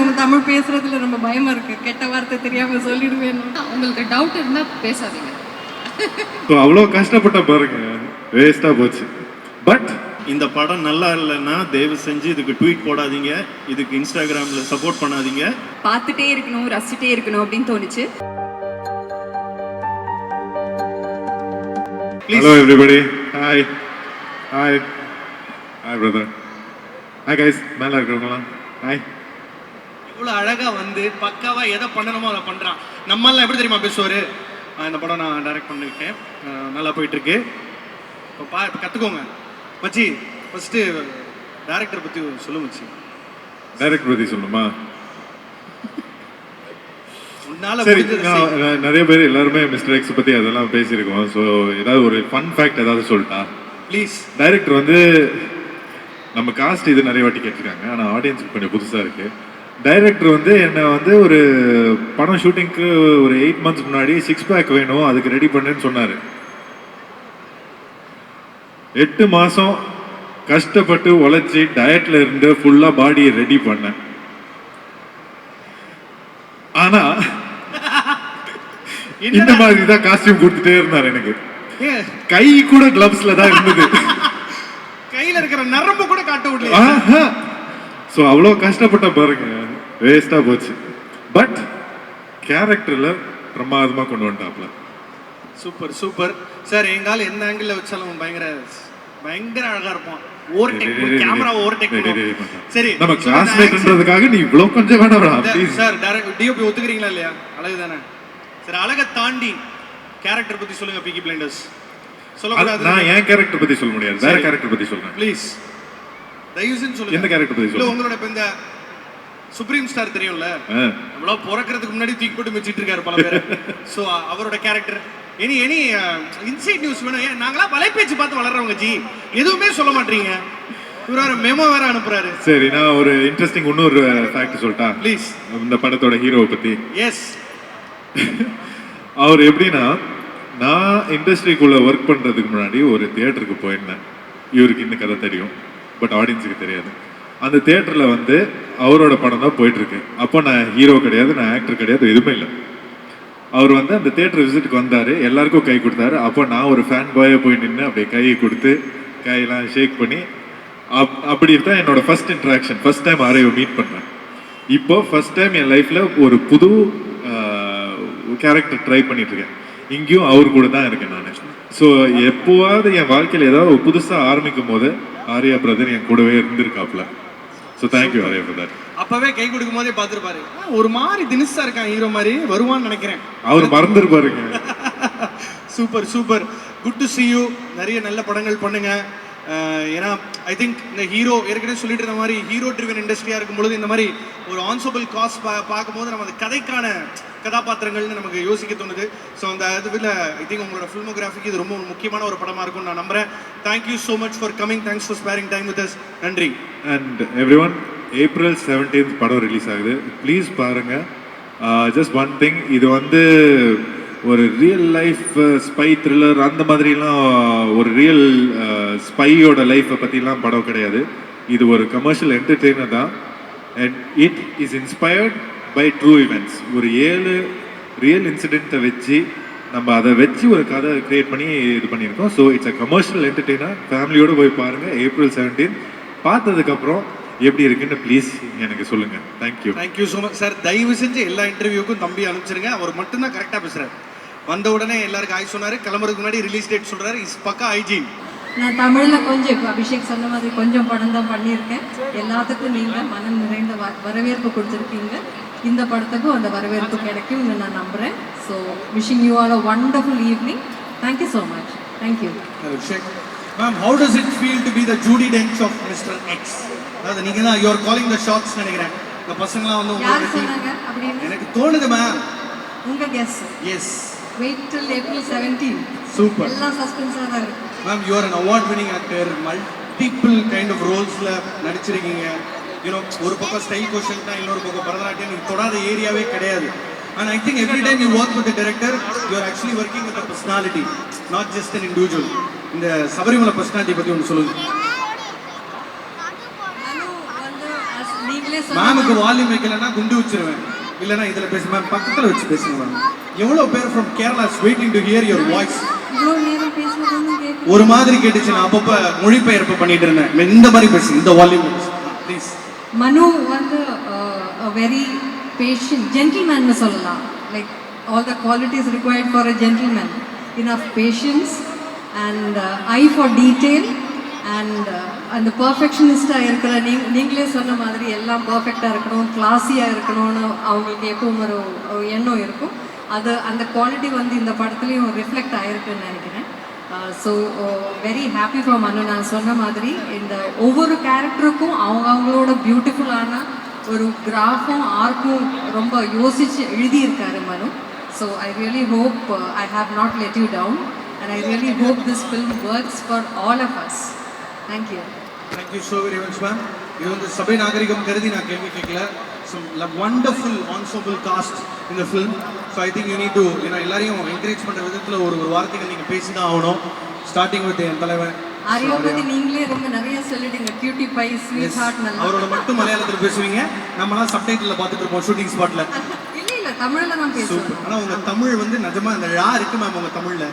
அவங்க தமிழ் பேசுறதுல ரொம்ப பயமா இருக்கு. கெட்ட வார்த்தை தெரியாம சொல்லிடுவேன். உங்களுக்கு டவுட் இருந்தா பேசாதீங்க. அவ்வளோ கஷ்டப்பட்ட பாருங்க, வேஸ்டா போச்சு. பட் இந்த படம் நல்லா இல்லைன்னா தயவு செஞ்சு இதுக்கு ட்வீட் போடாதீங்க, இதுக்கு இன்ஸ்டாகிராம்ல சப்போர்ட் பண்ணாதீங்க. பார்த்துட்டே இருக்கணும், ரசிச்சுட்டே இருக்கணும் அப்படின்னு தோணுச்சு. Hello everybody, hi hi hi brother, hi guys, மேலே இருக்கிறவங்களாம் ஹாய். இவ்வளோ அழகாக வந்து பக்காவா எதை பண்ணணுமோ அதை பண்ணுறான். நம்மளாம் எப்படி தெரியுமா பேசுவார். இந்த படம் நான் டைரக்ட் பண்ணியிருக்கேன், நல்லா போயிட்டுருக்கு. இப்போ கற்றுக்கோங்க மச்சி. ஃபஸ்ட்டு டேரக்டரை பற்றி சொல்லு மச்சி. டைரக்டர் பற்றி சொல்லணுமா? உன்னால சரி, நிறைய பேர் எல்லாருமே மிஸ்டர் எக்ஸ் பற்றி அதெல்லாம் பேசியிருக்கோம். ஸோ ஏதாவது ஒரு ஃபன் ஃபேக்ட் ஏதாவது சொல்லிட்டா ப்ளீஸ். டைரக்டர் வந்து நம்ம காஸ்ட் இது நிறைய வாட்டி கேட்டிருக்காங்க, ஆனால் ஆடியன்ஸுக்கு கொஞ்சம் புதுசாக இருக்குது. டைரக்டர் வந்து என்னை வந்து ஒரு படம் ஷூட்டிங்க்கு ஒரு 8 months முன்னாடி 6 pack வேணும், அதுக்கு ரெடி பண்ணுன்னு சொன்னார். 8 மாதம் கஷ்டப்பட்டு உழைச்சி டயட்ல இருந்து ஃபுல்லாக பாடியை ரெடி பண்ணேன். ஆனா இந்த மாதிரி தான் காஸ்டியூம் கொடுத்துட்டே இருந்தார். எனக்கு கை கூட கிளப்ஸ்ல தான் இருந்தது, கையில இருக்கிற நரம்பு கூட காட்ட விடல. ஸோ அவ்வளோ கஷ்டப்பட்ட பாருங்க, வேஸ்டா போச்சு. பட் கேரக்டர்ல பிரமாதமா கொண்டு வந்துட்டாப்ல. Super super sir. எங்கால எந்த ஆங்கிள் வச்சாலும் பயங்கர பயங்கர அழகா இருப்போம். கேமரா ஓவர்டேக் பண்ணுவோம். சரி, நம்ம கிளாஸ்மேட்ன்றதுக்காக நீ இவ்ளோ கொஞ்சம் வேணாம் சார். டைரக்ட் டிஓபி ஒத்துக்கிறீங்களா இல்லையா? அழகு தானே சார். அழகை தாண்டி கேரக்டர் பத்தி சொல்லுங்க. பீக்கி பிளைண்டர்ஸ் சொல்லக்கூடாது. நான் என் கேரக்டர் பத்தி சொல்ல முடியாது, வேற கேரக்டர் பத்தி சொல்றேன் ப்ளீஸ். தயவு செஞ்சு சொல்லுங்க. எந்த கேரக்டர் பத்தி சொல்லுங்க? உங்களோட இப்ப இந்த சுப்ரீம் ஸ்டார் தெரியும்ல, அவ்வளோ பிறக்கிறதுக்கு முன்னாடி தூக்கி போட்டு மிச்சிட்டு இருக்காரு பல பேர். ஸோ அவரோட கேரக்டர் எனி இன்சைட் நியூஸ் வேணும். நாங்களாம் வலைபேச்சு பார்த்து வளர்றவங்க ஜி, எதுவுமே சொல்ல மாட்டீங்க. இவர் வேற மெமோ வேற அனுப்புறாரு. சரி, நான் ஒரு இன்ட்ரெஸ்டிங் இன்னொரு ஃபேக்ட் சொல்லிட்டா ப்ளீஸ். இந்த படத்தோட ஹீரோவை பத்தி. எஸ். அவர் எப்படின்னா, நான் இண்டஸ்ட்ரிக்குள்ள ஒர்க் பண்றதுக்கு முன்னாடி ஒரு தியேட்டருக்கு போயிருந்தேன். இவருக்கு இந்த கதை தெரியும், பட் ஆடியன்ஸுக்கு தெரியாது. அந்த தியேட்டர்ல வந்து அவரோட படம் தான் போயிட்டு இருக்கு. அப்போ நான் ஹீரோ கிடையாது, நான் ஆக்டர் கிடையாது, எதுவுமே இல்லை. அவர் வந்து அந்த தியேட்டர் விசிட்டுக்கு வந்தார், எல்லாருக்கும் கை கொடுத்தாரு. அப்போ நான் ஒரு ஃபேன் பாயை போய் நின்று அப்படியே கையை கொடுத்து கையெல்லாம் ஷேக் பண்ணி அப்படி தான் என்னோட ஃபர்ஸ்ட் இன்ட்ராக்ஷன். ஃபர்ஸ்ட் டைம் யாரையும் மீட் பண்ணேன். இப்போ ஃபர்ஸ்ட் டைம் என் லைஃப்பில் ஒரு புது கேரக்டர் ட்ரை பண்ணிட்டு இருக்கேன். இங்கேயும் அவர் கூட தான் இருக்கேன் நான். ஸோ எப்போவாவது என் வாழ்க்கையில் ஏதாவது புதுசாக ஆரம்பிக்கும் போது ஆர்யா பிரதர் என் கூடவே இருந்திருக்காப்ல. So thank you Arya for that. அப்பவே கை கொடுக்கும் போதே பார்த்துருப்பாரு, ஒரு மாதிரி தினுசா இருக்கான் ஹீரோ மாதிரி வருவான்னு நினைக்கிறேன். அவர் மறந்துருப்பாருங்க. Super super, good to see you. நிறைய நல்ல படங்கள் பண்ணுங்க. ஏன்னா ஐ திங்க் இந்த ஹீரோ ஏற்கனவே சொல்லிட்டு இருந்த மாதிரி ஹீரோ ட்ரிவன் இண்டஸ்ட்ரியாக இருக்கும்பொழுது இந்த மாதிரி ஒரு ஆன்சபிள் காஸ்ட் பார்க்கும்போது நம்ம அந்த கதைக்கான கதாபாத்திரங்கள்னு நமக்கு யோசிக்க தோணுது. ஸோ அந்த இதுவில் ஐ திங்க் உங்களோட ஃபில்மோகிராஃபிக்கு இது ரொம்ப முக்கியமான ஒரு படமாக இருக்கும்னு நான் நம்புறேன். Thank you so much for coming. Thanks for ஸ்பேரிங் time with us. நன்றி. அண்ட் எவ்ரிஒன், April 17th படம் ரிலீஸ் ஆகுது, ப்ளீஸ் பாருங்க. ஜஸ்ட் ஒன் திங், இது வந்து ஒரு ரியல் லைஃப் ஸ்பை த்ரில்லர் அந்த மாதிரிலாம், ஒரு ரியல் ஸ்பையோட லைஃப்பை பற்றிலாம் படம் கிடையாது. இது ஒரு கமர்ஷியல் என்டர்டெய்னர் தான். And it is inspired by true events. ஒரு 7 ரியல் இன்சிடென்ட்டை வச்சு நம்ம அதை வச்சு ஒரு கதை கிரியேட் பண்ணி இது பண்ணியிருக்கோம். So it's a commercial entertainer. ஃபேமிலியோடு போய் பாருங்கள். April 17th பார்த்ததுக்கப்புறம் எப்படி இருக்குன்னு ப்ளீஸ் எனக்கு சொல்லுங்கள். Thank you. Thank you so much sir. தயவு செஞ்சு எல்லா இன்டர்வியூக்கும் தம்பி அனுப்பிச்சிருங்க. அவர் மட்டும்தான் கரெக்டாக பேசுகிறார். வந்த உடனே எல்லாருக்கும் ஆய் சொன்னார், கிளம்புறதுக்கு முன்னாடி ரிலீஸ் டேட் சொல்கிறார். இஸ் பக்கா ஹைஜீன். நான் தமிழில் கொஞ்சம் இப்போ அபிஷேக் சொன்ன மாதிரி கொஞ்சம் படம் தான் பண்ணியிருக்கேன். எல்லாத்துக்கும் நீங்கள் மனம் நிறைந்த வரவேற்பு கொடுத்துருக்கீங்க. இந்த படத்துக்கும் அந்த வரவேற்பு கிடைக்கும்னு நான் நம்புகிறேன். So wishing you all a wonderful evening. Thank you so much. Thank you. Abhishek ma'am, how does it feel to be the Judi Dench of mister X? அதாவது நீங்கள் தான் யூஆர் காலிங் த ஷாட்ஸ் நினைக்கிறேன். இந்த பசங்களாம் வந்து யார் சொன்னாங்க அப்படின்னு எனக்கு தோணுது மேம். உங்கள் guess. Yes. Wait till April 17. Super. எல்லாம் சஸ்பென்ஸாக தான் இருக்கு. Ma'am, you are an award winning actor. Multiple kind of ரோல்ஸில் நடிச்சிருக்கீங்க. யூனோ, ஒரு பக்கம் ஸ்டைல் கொஷன் தான், இன்னொரு பக்கம் பரதநாட்டியம். நீங்கள் தொடாத ஏரியாவே கிடையாது. And I think every time you work with the director, you are actually working with a personality, not just an individual. இந்த சபரிமலை பர்சனாலிட்டி பற்றி ஒன்று சொல்லுங்க. நீங்களே சொன்ன மேமுக்கு வால்யூம் வைக்கலன்னா குண்டு வச்சிருவேன், இல்லைன்னா இதுல பேச. மேம் பக்கத்துல வச்சு பேசுங்க மேம். எவ்வளவு பேர் from Kerala is waiting to hear your voice. இவ்வளவு நேரம் பேசுனதும் கேட்க ஒரு மாதிரி கேட்டுச்சு, நான் அப்பப்ப மொழிபெயர்ப்பு பண்ணிட்டு இருந்தேன். இந்த மாதிரி பேசுங்க, இந்த வால்யூம் ப்ளீஸ். மனு வந்து வெரி பேஷண்ட் ஜென்டில்மேன் சொல்லலாம். Like all the qualities required for a gentleman. Enough patience and eye for detail and அந்த பர்ஃபெக்ஷனிஸ்டாக இருக்கிற நீங்களே சொன்ன மாதிரி எல்லாம் பர்ஃபெக்டாக இருக்கணும், கிளாஸியாக இருக்கணும்னு அவங்களுக்கு எப்பவும் ஒரு எண்ணம் இருக்கும். அது அந்த குவாலிட்டி வந்து இந்த படத்துலையும் ரிஃப்ளெக்ட் ஆகிருக்குன்னு நினைக்கிறேன். ஸோ வெரி ஹாப்பி ஃபார் மனு. நான் சொன்ன மாதிரி இந்த ஒவ்வொரு கேரக்டருக்கும் அவங்களோட பியூட்டிஃபுல்லான ஒரு கிராஃபும் ஆர்க்கும் ரொம்ப யோசித்து எழுதியிருக்காரு Manu. So I really hope I have not let you down and I really hope this film works for all of us. Thank you. Thank you so very much ma'am. இது வந்து சபை நாகரிகம் கருதி நான் கேள்வி கேட்கல. Some wonderful ensemble cast in the film. So I think you need to, எல்லாரையும் encourage பண்ற விதத்துல ஒரு வார்த்தைகள் நீங்க பேசி தான் ஆகணும். ஸ்டார்டிங் வித் என் தலைவன் ஆரியா பத்தி நீங்களே ரொம்ப நிறைய சொல்லிட்டீங்க. Cutie pie, sweetheart. நல்லா அவரோட மட்டும் மலையாளத்துல பேசுவீங்க, நம்மலாம் சப்டைட்டில்ல பார்த்துட்டு இருப்போம் ஷூட்டிங் ஸ்பாட்ல. இல்ல தமிழ்ல தான் பேசுவேன். ஆனா உங்க தமிழ் வந்து நிஜமா அந்த ழா இருக்கு மேம் உங்க தமிழ்ல.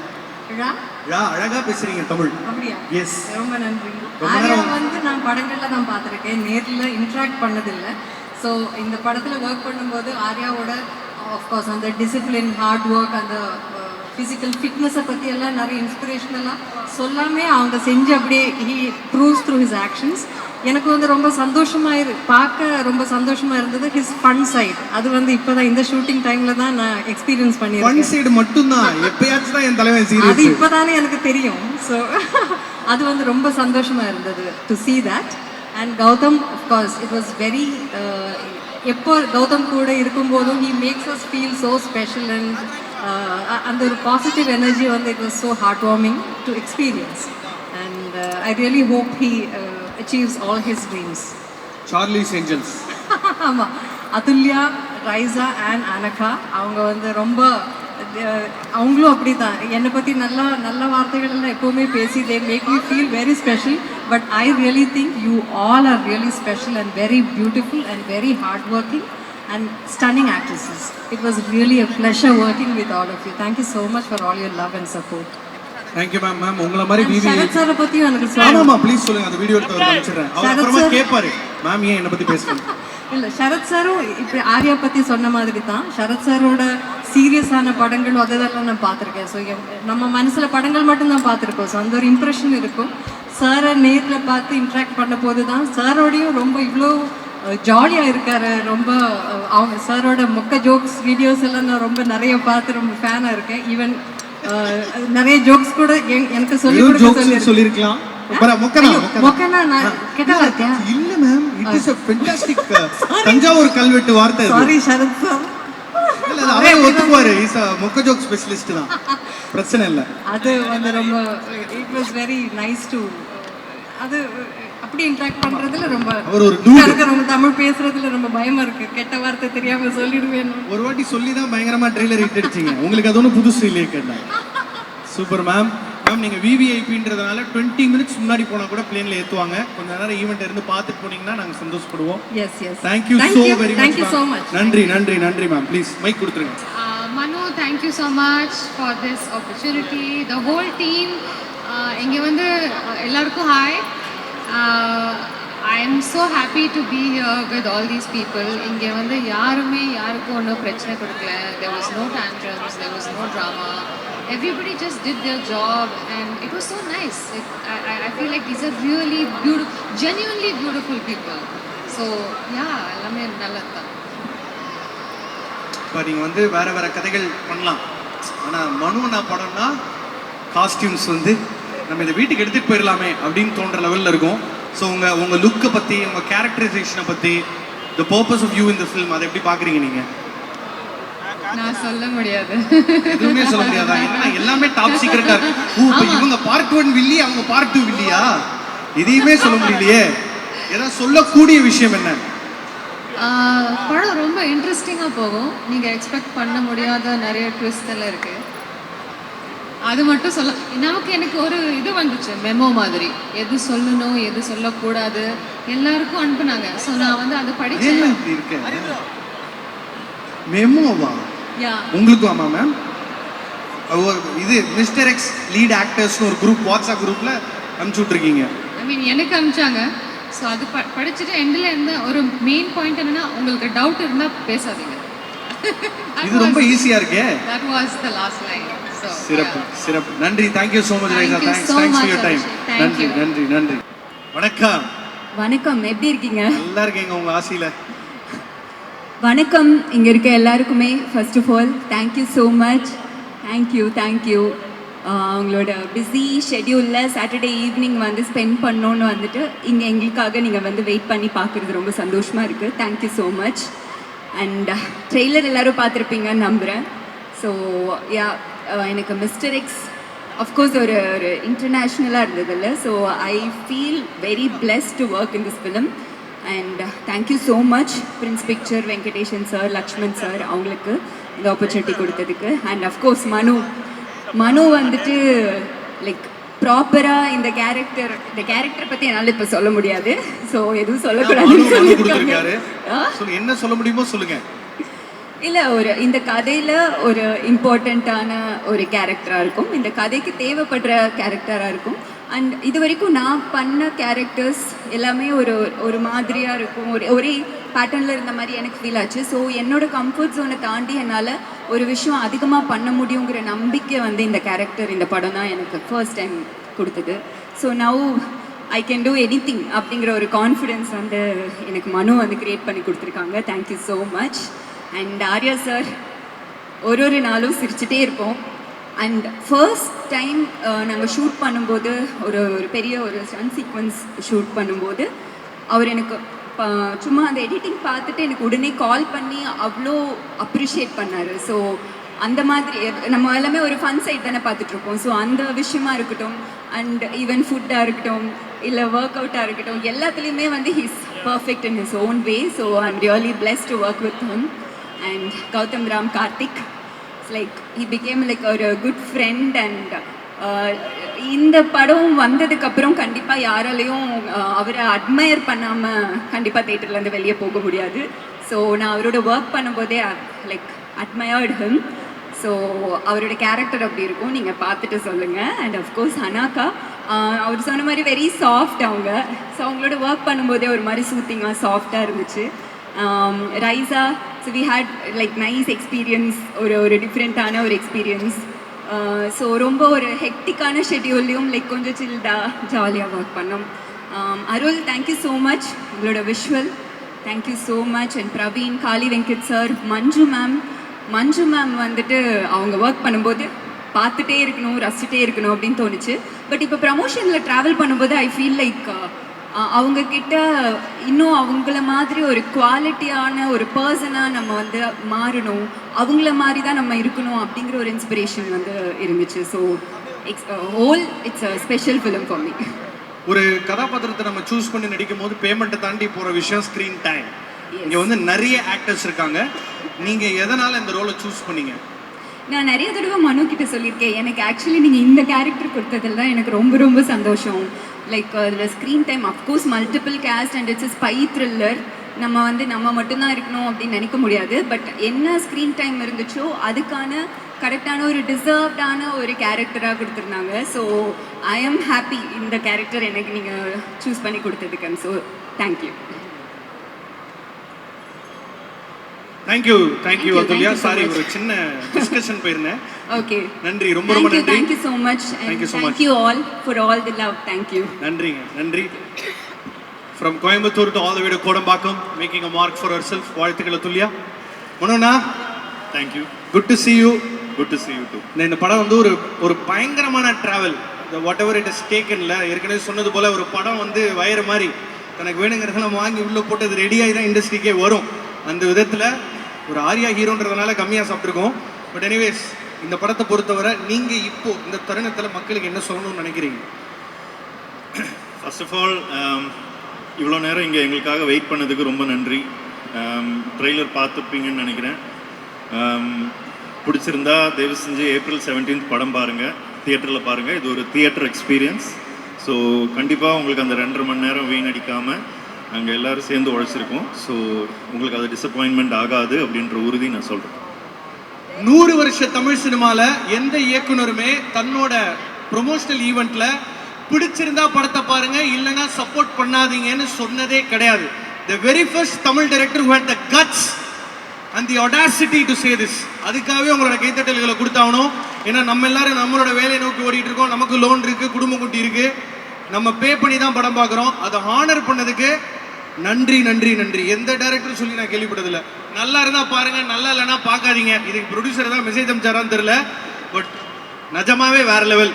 ழா அழகா பேசுறீங்க தமிழ். அப்படியா? எஸ். ரொம்ப நன்றி. ஆரியா வந்து நான் படங்கள்ல தான் பார்த்துருக்கேன், நேர்ல இன்ட்ராக்ட் பண்ணதில்லை. ஸோ இந்த படத்தில் ஒர்க் பண்ணும்போது ஆர்யாவோட ஆஃப்கோர்ஸ் அந்த டிசிப்ளின், ஹார்ட் ஒர்க், அந்த ஃபிசிக்கல் ஃபிட்னஸை பற்றி எல்லாம் நிறைய இன்ஸ்பிரேஷனலாக சொல்லாமே அவங்க செஞ்சு அப்படியே he proves through his actions. எனக்கு வந்து ரொம்ப சந்தோஷமாக பார்க்க ரொம்ப சந்தோஷமாக இருந்தது ஹிஸ் ஃபன் சைட். அது வந்து இப்போ தான் இந்த ஷூட்டிங் டைமில் தான் நான் எக்ஸ்பீரியன்ஸ் பண்ணியிருக்கேன். ஃபன் சைடு மட்டும்தான், எப்பயாச்சும் தான் என் தலைவன் அது சீரியஸ். இப்போ தானே எனக்கு தெரியும். ஸோ அது வந்து ரொம்ப சந்தோஷமாக இருந்தது to see that. And Gautam, of course, it was very எப்போ கௌதம் கூட இருக்கும்போதும் he makes us feel so special and அந்த ஒரு பாசிட்டிவ் எனர்ஜி வந்து it was so heartwarming to experience and I really hope he achieves all his dreams. Charlie's Angels. ஆமாம், Athulya, Raiza and Anagha அவங்க வந்து ரொம்ப அவங்களும் அப்படி தான் என்னை பற்றி நல்ல வார்த்தைகள் எல்லாம் எப்போவுமே பேசி they make me feel very special. But I really think you all are really special and very beautiful and very hardworking and stunning actresses. It was really a pleasure working with all of you. Thank you so much for all your love and support. Thank you ma'am. Ma'am உங்களை மாதிரி விவி சரத் சாரை பற்றியும் எனக்கு சொல்லணும். ஆமாம்மா please சொல்லுங்க, அந்த video எடுத்து காமிச்சிடுறேன். அவர் அப்புறமா கேட்பாரு மேம் ஏன் என்னை பற்றி பேசுறீங்க. இல்லை, சரத் சாரும் இப்படி ஆர்யா பற்றி சொன்ன மாதிரி தான். சரத் சாரோட சீரியஸான படங்கள் அதெல்லாம் நான் பார்த்துருக்கேன். ஸோ நம்ம மனசில் படங்கள் மட்டும்தான் பார்த்துருக்கோம். ஸோ அந்த ஒரு இம்ப்ரெஷன் இருக்கும். சாரை நேரில் பார்த்து இன்ட்ராக்ட் பண்ண போது தான் சாரோடையும் ரொம்ப இவ்வளோ ஜாலியாக இருக்காரு. ரொம்ப அவங்க சாரோட மொக்க ஜோக்ஸ் வீடியோஸ் எல்லாம் நான் ரொம்ப நிறைய பார்த்து ரொம்ப ஃபேனாக இருக்கேன். ஈவன் நிறைய ஜோக்ஸ் கூட எனக்கு சொல்லியிருக்கலாம். மொக்கனா நான் கெட்ட வார்த்தையா? இல்ல ma'am, it is a fantastic Thanjavur கல்வெட்டு வார்த்தை. Sorry Sarath sir. இல்ல அவரே ஒத்துக்குவாரு, இஸ் a மொக்க ஜோக் ஸ்பெஷலிஸ்ட் தான், பிரச்சனை இல்ல. அது வந்து ரொம்ப it was very nice to அது அப்படி இன்டராக்ட் பண்றதுல ரொம்ப அவர் ஒரு எனக்கு ரொம்ப தமிழ் பேசுறதுல ரொம்ப பயமா இருக்கு. கெட்ட வார்த்தை தெரியாம சொல்லிடுவேன். ஒரு வாட்டி சொல்லி தான் பயங்கரமா ட்ரெய்லர் ஹிட் அடிச்சீங்க. உங்களுக்கு அது ஒன்றும் புதுசு இல்லையே கேட்டா. Super ma'am. மேம் நீங்கள் விவிஐபின்றதுனால 20 மினிட்ஸ் முன்னாடி போனால் கூட பிளேனில் ஏற்றுவாங்க. கொஞ்ச நேரம் ஈவெண்ட் இருந்து பார்த்துட்டு போனீங்கன்னா நாங்கள் சந்தோஷப்படுவோம். Yes yes. Thank you so very much. Thank you so much. நன்றி நன்றி நன்றி மேம். ப்ளீஸ் மைக் கொடுத்துருங்க. Manu, thank you so much for this opportunity. The whole team, இங்கே வந்து எல்லாருக்கும் hi. I am so happy to be here with all these people. இங்கே வந்து யாருமே யாருக்கும் ஒன்றும் பிரச்சனை கொடுக்கல. There was no tantrums, there was no drama. Everybody just did their job and it was so nice. I feel like these are really beautiful, genuinely beautiful people. So yeah, எல்லாமே நல்லது தான். இப்போ நீங்கள் வந்து வேறு வேறு கதைகள் பண்ணலாம். ஆனால் மனுவனா படம்னா காஸ்டியூம்ஸ் வந்து நம்ம இதை வீட்டுக்கு எடுத்துகிட்டு போயிடலாமே அப்படின்னு தோன்ற லெவலில் இருக்கும். ஸோ உங்கள் லுக்கை பற்றி, உங்கள் கேரக்டரைசேஷனை பற்றி, த பர்பஸ் ஆஃப் யூ இந்த ஃபில்ம், அதை எப்படி பார்க்குறீங்க நீங்கள்? நான் சொல்ல முடியாது. எதுவுமே சொல்ல முடியாதா? என்ன எல்லாமே டாப் சீக்ரெட்டாக இருக்கு. இப்போ இவங்க பார்ட் 1 வில்லி, அவங்க பார்ட் 2 வில்லியா? இதையுமே சொல்ல முடியலையே. ஏதாவது சொல்லக்கூடிய விஷயம் என்ன? படம் ரொம்ப இன்ட்ரெஸ்டிங்காக போகும். நீங்கள் எக்ஸ்பெக்ட் பண்ண முடியாத நிறைய ட்விஸ்ட் எல்லாம் இருக்குது. அது மட்டும் சொல்ல எனக்கு ஒரு இது வந்துச்சு, மெமோ மாதிரி. எது சொல்லணும் எது சொல்லக்கூடாது எல்லாருக்கும் அனுப்புனாங்க. ஸோ நான் வந்து அதை படிச்சேன். என்ன இப்படி இருக்கு மெமோவா யா உங்களுக்கும் ஆமா மேம் இது மிஸ்டர் எக்ஸ் லீட் ஆக்டர்ஸ்னு ஒரு குரூப் வாட்ஸ்அப் குரூப்ல அனுப்பிச்சு விட்டுருக்கீங்க. ஐ மீன் எனக்கு அனுப்பிச்சாங்க. ஸோ அது படிச்சுட்டு எண்டில் இருந்த ஒரு மெயின் பாயிண்ட் என்னன்னா, உங்களுக்கு டவுட் இருந்தால் பேசாதீங்க. இது ரொம்ப ஈஸியா இருக்கே. That was the last line. So சிறப்பு சிறப்பு. நன்றி. Thank you so much Raiza. Thank you thanks so thanks much, for your time. Abhishek. Thank நன்றி you. நன்றி நன்றி. வணக்கம். வணக்கம், எப்படி இருக்கீங்க? நல்லா இருக்கீங்க உங்க ஆசையில. வணக்கம் இங்கே இருக்க எல்லாருக்குமே. First of all thank you so much. Thank you. உங்களோட பிஸி ஷெட்யூலில் சாட்டர்டே ஈவினிங் வந்து ஸ்பெண்ட் பண்ணோன்னு வந்துட்டு இங்கே எங்களுக்காக நீங்கள் வந்து வெயிட் பண்ணி பார்க்குறது ரொம்ப சந்தோஷமாக இருக்குது. Thank you so much. And trailer எல்லோரும் பார்த்துருப்பீங்கன்னு நம்புகிறேன். ஸோ யா எனக்கு மிஸ்டர் எக்ஸ் அஃப்கோர்ஸ் ஒரு இன்டர்நேஷ்னலாக இருந்ததில்ல. So I feel very blessed to work in this film. And thank you so much Prince Picture, Venkatesan sir, Lakshman sir அவங்களுக்கு இந்த ஆப்பர்ச்சுனிட்டி கொடுத்ததுக்கு. அண்ட் அஃப்கோர்ஸ் மனு வந்துட்டு லைக் ப்ராப்பராக இந்த கேரக்டர் பற்றி என்னால் இப்போ சொல்ல முடியாது. ஸோ எதுவும் சொல்லக்கூடாதுன்னு சொல்லியிருக்காங்க. சொல்லுங்க, என்ன சொல்ல முடியுமோ சொல்லுங்க. இல்லை, இந்த கதையில் ஒரு இம்பார்ட்டண்ட்டான ஒரு கேரக்டராக இருக்கும். இந்த கதைக்கு தேவைப்படுற கேரக்டராக இருக்கும். அண்ட் இது வரைக்கும் நான் பண்ண கேரக்டர்ஸ் எல்லாமே ஒரு மாதிரியாக இருக்கும். ஒரே பேட்டர்னில் இருந்த மாதிரி எனக்கு ஃபீல் ஆச்சு. ஸோ என்னோட கம்ஃபர்ட் ஜோனை தாண்டி என்னால் ஒரு விஷயம் அதிகமாக பண்ண முடியுங்கிற நம்பிக்கை வந்து இந்த கேரக்டர், இந்த படம் தான் எனக்கு ஃபர்ஸ்ட் டைம் கொடுத்தது. So now I can do anything அப்படிங்கிற ஒரு கான்ஃபிடென்ஸ் வந்து எனக்கு மனு வந்து க்ரியேட் பண்ணி கொடுத்துருக்காங்க. Thank you so much. And Arya sir ஒரு நாளும் சிரிச்சுட்டே இருப்போம். அண்ட் ஃபர்ஸ்ட் டைம் நாங்கள் ஷூட் பண்ணும்போது ஒரு பெரிய ஸ்டன் சீக்வன்ஸ் ஷூட் பண்ணும்போது அவர் எனக்கு சும்மா அந்த எடிட்டிங் பார்த்துட்டு எனக்கு உடனே கால் பண்ணி அவ்வளோ அப்ரிஷியேட் பண்ணார். ஸோ அந்த மாதிரி நம்ம எல்லாமே ஒரு ஃபன் சைட் தானே பார்த்துட்ருப்போம். ஸோ அந்த விஷயமா இருக்கட்டும், அண்ட் ஈவன் ஃபுட்டாக இருக்கட்டும், இல்லை ஒர்க் அவுட்டாக இருக்கட்டும், எல்லாத்துலேயுமே வந்து he's perfect in his own way. So I am really blessed to work with him. And Gautham Ram Karthik, like he became like ஒரு குட் ஃப்ரெண்ட். அண்ட் இந்த படம் வந்ததுக்கப்புறம் கண்டிப்பாக யாராலையும் அவரை அட்மையர் பண்ணாமல் கண்டிப்பாக தேட்டர்லேருந்து வெளியே போக முடியாது. ஸோ நான் அவரோட ஒர்க் பண்ணும்போதே லைக் அட்மையர்ட் ஹிம். ஸோ அவரோட கேரக்டர் அப்படி இருக்கும், நீங்கள் பார்த்துட்டு சொல்லுங்கள். அண்ட் அஃப்கோர்ஸ் ஹனாக்கா, அவர் சொன்ன மாதிரி வெரி சாஃப்ட் அவங்க. ஸோ அவங்களோட ஒர்க் பண்ணும்போதே ஒரு மாதிரி சூத்திங்காக சாஃப்டாக இருந்துச்சு. Raiza, so we had like nice experience, ஒரு டிஃப்ரெண்ட்டான ஒரு எக்ஸ்பீரியன்ஸ். ஸோ ரொம்ப ஒரு ஹெக்டிக்கான ஷெட்யூல்லையும் லைக் கொஞ்சம் சில்டாக ஜாலியாக ஒர்க் பண்ணோம். அருள், தேங்க்யூ ஸோ மச். உங்களோட visual thank you so much. And Praveen, Kali Venkat sir, Manju ma'am வந்துட்டு அவங்க ஒர்க் பண்ணும்போது பார்த்துட்டே இருக்கணும், ரசிச்சுட்டே இருக்கணும் அப்படின்னு தோணுச்சு. பட் இப்போ ப்ரமோஷனில் ட்ராவல் பண்ணும்போது ஐ ஃபீல் லைக் அவங்கக்கிட்ட இன்னும் அவங்கள மாதிரி ஒரு குவாலிட்டியான ஒரு பர்சனாக நம்ம வந்து மாறணும், அவங்கள மாதிரி தான் நம்ம இருக்கணும் அப்படிங்கிற ஒரு இன்ஸ்பிரேஷன் வந்து இருந்துச்சு. So it's a special film for me. ஒரு கதாபாத்திரத்தை நம்ம சூஸ் பண்ணி நடிக்கும் போது பேமெண்ட்டை தாண்டி போகிற விஷயம் ஸ்க்ரீன் டைம். இங்கே வந்து நிறைய ஆக்டர்ஸ் இருக்காங்க. நீங்கள் எதனால் இந்த ரோலை சூஸ் பண்ணீங்க? நான் நிறைய தடவை மனு கிட்ட சொல்லியிருக்கேன், எனக்கு ஆக்சுவலி நீங்கள் இந்த கேரக்டர் கொடுத்ததில் தான் எனக்கு ரொம்ப சந்தோஷம். லைக் அதில் screen time of course multiple cast and it's spy thriller. நம்ம மட்டும்தான் இருக்கணும் அப்படின்னு நினைக்க முடியாது. பட் என்ன ஸ்க்ரீன் டைம் இருந்துச்சோ அதுக்கான கரெக்டான ஒரு டிசர்வ்டான ஒரு கேரக்டராக கொடுத்துருந்தாங்க. ஸோ ஐ எம் ஹாப்பி இந்த கேரக்டர் எனக்கு நீங்கள் சூஸ் பண்ணி கொடுத்ததுக்கு. So thank you. Thank you Athulya. Sorry, ஒரு சின்ன டிஸ்கஷன் போயிருந்தேன். ஓகே, நன்றி, ரொம்ப நன்றி. Thank you so much. Thank you all for all the love. Thank you. நன்றி. From Coimbatore to all the way to Kodambakkam, making a mark for herself. வாழ்த்துக்கள் அதுல்யா. மனோனா, thank you. Good to see you. Good to see you too. இந்த படம் வந்து ஒரு பயங்கரமான travel. Whatever it is டேக்கன்ல ஏற்கனவே சொன்னது போல ஒரு படம் வந்து வயற மாதிரி தனக்கு வேணுங்கிறதெல்லாம் வாங்கி உள்ளே போட்டு அது ரெடியாகி தான் இண்டஸ்ட்ரிக்கே வரும். அந்த விதத்தில் ஒரு ஆர்யா ஹீரோன்றதுனால கம்மியாக சாப்பிட்ருக்கோம். பட் எனிவேஸ், இந்த படத்தை பொறுத்தவரை நீங்கள் இப்போ இந்த தருணத்தில் மக்களுக்கு என்ன சொல்லணும்னு நினைக்கிறீங்க? ஃபர்ஸ்ட் ஆஃப் ஆல், இவ்வளோ நேரம் இங்கே எங்களுக்காக வெயிட் பண்ணதுக்கு ரொம்ப நன்றி. ட்ரெய்லர் பார்த்துப்பீங்கன்னு நினைக்கிறேன். பிடிச்சிருந்தா தயவு செஞ்சு April 17 படம் பாருங்கள், தியேட்டரில் பாருங்கள். இது ஒரு தியேட்டர் எக்ஸ்பீரியன்ஸ். ஸோ கண்டிப்பாக உங்களுக்கு அந்த 2.5 மணி நேரம் வீணடிக்காமல் நாங்கள் எல்லோரும் சேர்ந்து உழைச்சிருக்கோம். ஸோ உங்களுக்கு அது டிசப்பாயின்மெண்ட் ஆகாது அப்படின்ற உறுதி நான் சொல்கிறேன். 100 வருஷ தமிழ் சினிமால எந்த இயக்குனருமே தன்னோட ப்ரொமோஷனல் ஈவெண்ட்ல பிடிச்சிருந்தா படத்தை பாருங்க, இல்லைன்னா சப்போர்ட் பண்ணாதீங்கன்னு சொன்னதே கிடையாது. The very first Tamil director who had the guts and the audacity to say this. அதுக்காகவே உங்களோட கைத்தட்டல்களை கொடுத்தாகணும். ஏன்னா நம்ம எல்லாரும் நம்மளோட வேலையை நோக்கி ஓடிட்டு இருக்கோம். நமக்கு லோன் இருக்கு, குடும்ப குட்டி இருக்கு, நம்ம பே பண்ணி தான் படம் பார்க்குறோம். அதை ஹானர் பண்ணதுக்கு நன்றி நன்றி நன்றி. எந்த டைரக்டரும் சொல்லி நான் கேள்விப்பட்டதில்லை. நல்லா இருந்தா பாருங்க, நல்லா இல்லைன்னா பார்க்காதீங்க. இதுக்கு ப்ரொடியூசர் தான் மெசேஜ் அனுப்பிச்சாரான்னு தெரியல, பட் நிஜமாவே வேற லெவல்.